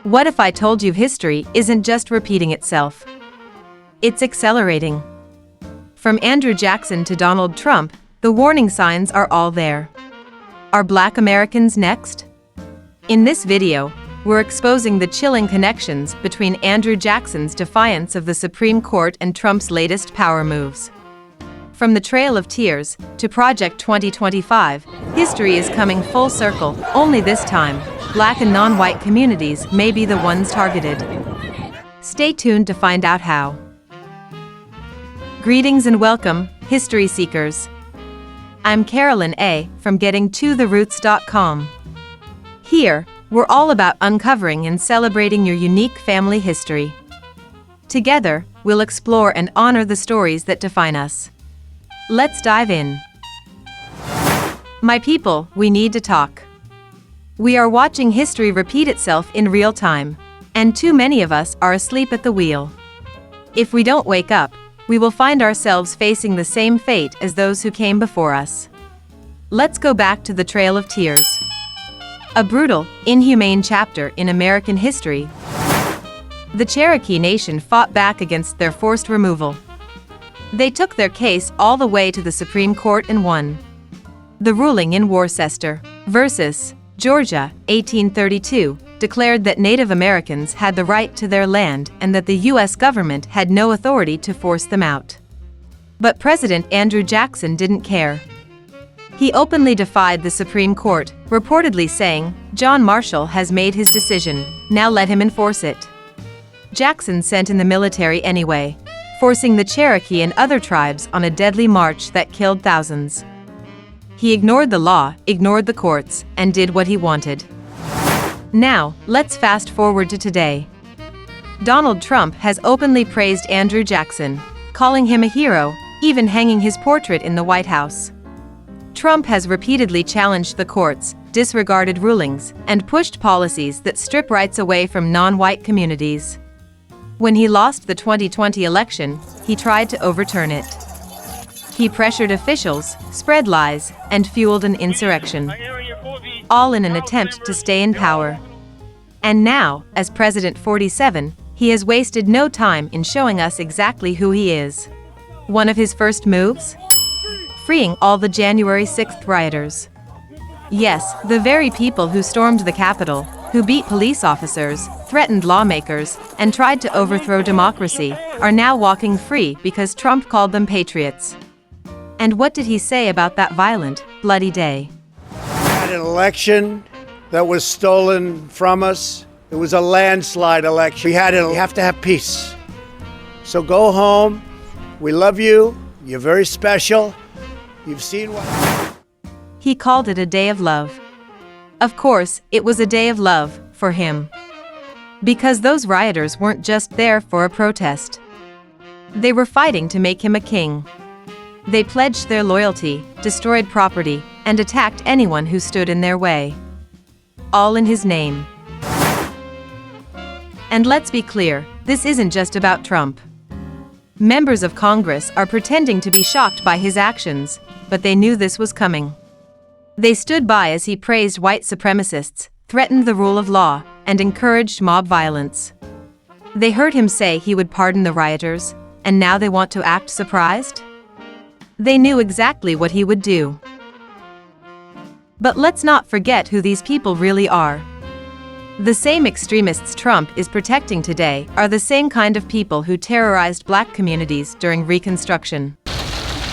What if I told you history isn't just repeating itself? It's accelerating. From Andrew Jackson to Donald Trump, the warning signs are all there. Are Black Americans next? In this video, we're exposing the chilling connections between Andrew Jackson's defiance of the Supreme Court and Trump's latest power moves. From the Trail of Tears to Project 2025, history is coming full circle, only this time, Black and non-white communities may be the ones targeted. Stay tuned to find out how. Greetings and welcome, history seekers. I'm Carolyn A. from GettingToTheRoots.com. Here, we're all about uncovering and celebrating your unique family history. Together, we'll explore and honor the stories that define us. Let's dive in. My people, we need to talk. We are watching history repeat itself in real time, and too many of us are asleep at the wheel. If we don't wake up, we will find ourselves facing the same fate as those who came before us. Let's go back to the Trail of Tears. A brutal, inhumane chapter in American history. The Cherokee Nation fought back against their forced removal. They took their case all the way to the Supreme Court and won. The ruling in Worcester versus Georgia, 1832, declared that Native Americans had the right to their land and that the U.S. government had no authority to force them out. But President Andrew Jackson didn't care. He openly defied the Supreme Court, reportedly saying, "John Marshall has made his decision, now let him enforce it." Jackson sent in the military anyway, forcing the Cherokee and other tribes on a deadly march that killed thousands. He ignored the law, ignored the courts, and did what he wanted. Now, let's fast forward to today. Donald Trump has openly praised Andrew Jackson, calling him a hero, even hanging his portrait in the White House. Trump has repeatedly challenged the courts, disregarded rulings, and pushed policies that strip rights away from non-white communities. When he lost the 2020 election, he tried to overturn it. He pressured officials, spread lies, and fueled an insurrection, all in an attempt to stay in power. And now, as President 47, he has wasted no time in showing us exactly who he is. One of his first moves? Freeing all the January 6th rioters. Yes, the very people who stormed the Capitol, who beat police officers, threatened lawmakers, and tried to overthrow democracy, are now walking free because Trump called them patriots. And what did he say about that violent, bloody day? We had an election that was stolen from us. It was a landslide election. We have to have peace. So go home. We love you. You're very special. You've seen what... He called it a day of love. Of course, it was a day of love for him. Because those rioters weren't just there for a protest. They were fighting to make him a king. They pledged their loyalty, destroyed property, and attacked anyone who stood in their way. All in his name. And let's be clear, this isn't just about Trump. Members of Congress are pretending to be shocked by his actions, but they knew this was coming. They stood by as he praised white supremacists, threatened the rule of law, and encouraged mob violence. They heard him say he would pardon the rioters, and now they want to act surprised? They knew exactly what he would do. But let's not forget who these people really are. The same extremists Trump is protecting today are the same kind of people who terrorized Black communities during Reconstruction,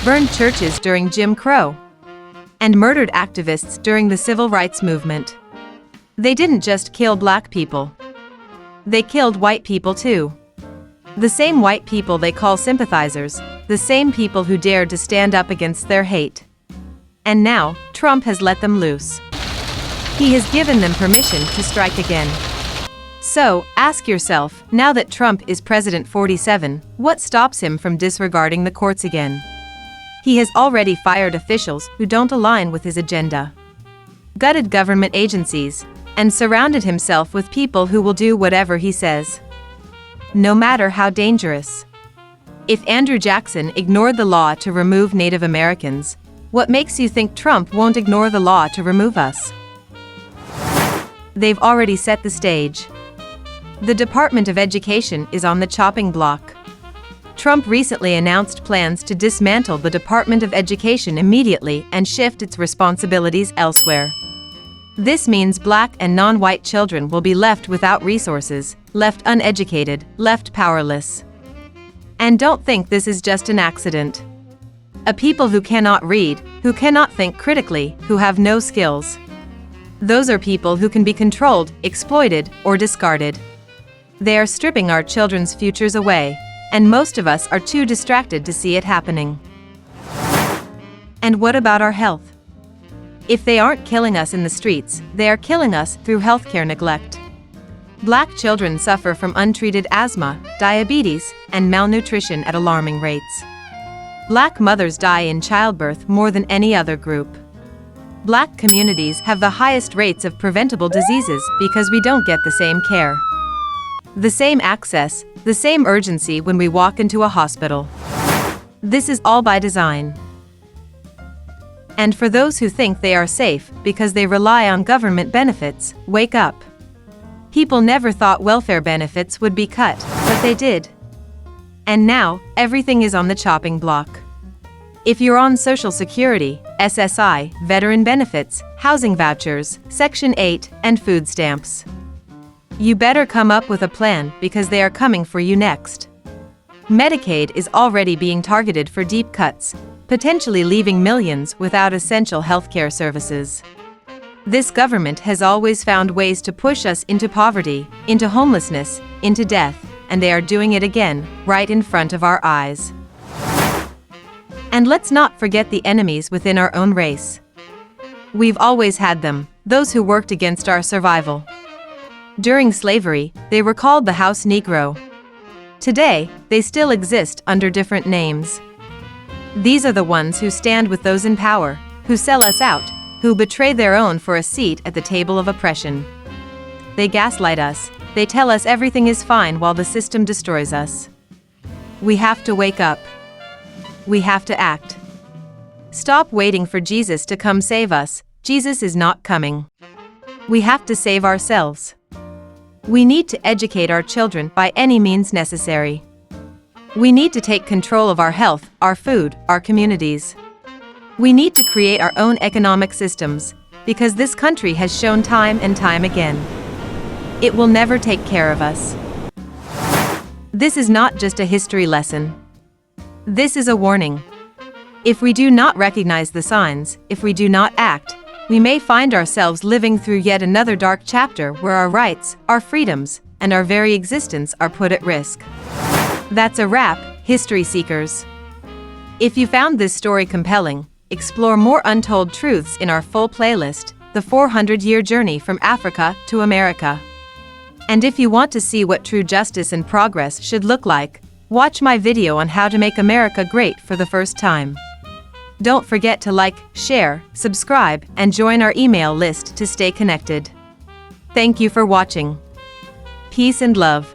burned churches during Jim Crow, and murdered activists during the Civil Rights Movement. They didn't just kill Black people. They killed white people too. The same white people they call sympathizers, the same people who dared to stand up against their hate. And now, Trump has let them loose. He has given them permission to strike again. So, ask yourself, now that Trump is President 47, what stops him from disregarding the courts again? He has already fired officials who don't align with his agenda, gutted government agencies, and surrounded himself with people who will do whatever he says, no matter how dangerous. If Andrew Jackson ignored the law to remove Native Americans, what makes you think Trump won't ignore the law to remove us? They've already set the stage. The Department of Education is on the chopping block. Trump recently announced plans to dismantle the Department of Education immediately and shift its responsibilities elsewhere. This means black and non-white children will be left without resources, left uneducated, left powerless. And don't think this is just an accident. A people who cannot read, who cannot think critically, who have no skills. Those are people who can be controlled, exploited, or discarded. They are stripping our children's futures away, and most of us are too distracted to see it happening. And what about our health? If they aren't killing us in the streets, they are killing us through healthcare neglect. Black children suffer from untreated asthma, diabetes, and malnutrition at alarming rates. Black mothers die in childbirth more than any other group. Black communities have the highest rates of preventable diseases because we don't get the same care. The same access, the same urgency when we walk into a hospital. This is all by design. And for those who think they are safe because they rely on government benefits, wake up. People never thought welfare benefits would be cut, but they did. And now, everything is on the chopping block. If you're on Social Security, SSI, veteran benefits, housing vouchers, Section 8, and food stamps, you better come up with a plan because they are coming for you next. Medicaid is already being targeted for deep cuts, potentially leaving millions without essential healthcare services. This government has always found ways to push us into poverty, into homelessness, into death, and they are doing it again, right in front of our eyes. And let's not forget the enemies within our own race. We've always had them, those who worked against our survival. During slavery, they were called the House Negro. Today, they still exist under different names. These are the ones who stand with those in power, who sell us out, who betray their own for a seat at the table of oppression. They gaslight us, they tell us everything is fine while the system destroys us. We have to wake up. We have to act. Stop waiting for Jesus to come save us. Jesus is not coming. We have to save ourselves. We need to educate our children by any means necessary. We need to take control of our health, our food, our communities. We need to create our own economic systems, because this country has shown time and time again. It will never take care of us. This is not just a history lesson. This is a warning. If we do not recognize the signs, if we do not act, we may find ourselves living through yet another dark chapter where our rights, our freedoms, and our very existence are put at risk. That's a wrap, history seekers. If you found this story compelling, explore more untold truths in our full playlist, The 400-Year Journey from Africa to America. And if you want to see what true justice and progress should look like, watch my video on how to make America great for the first time. Don't forget to like, share, subscribe, and join our email list to stay connected. Thank you for watching. Peace and love.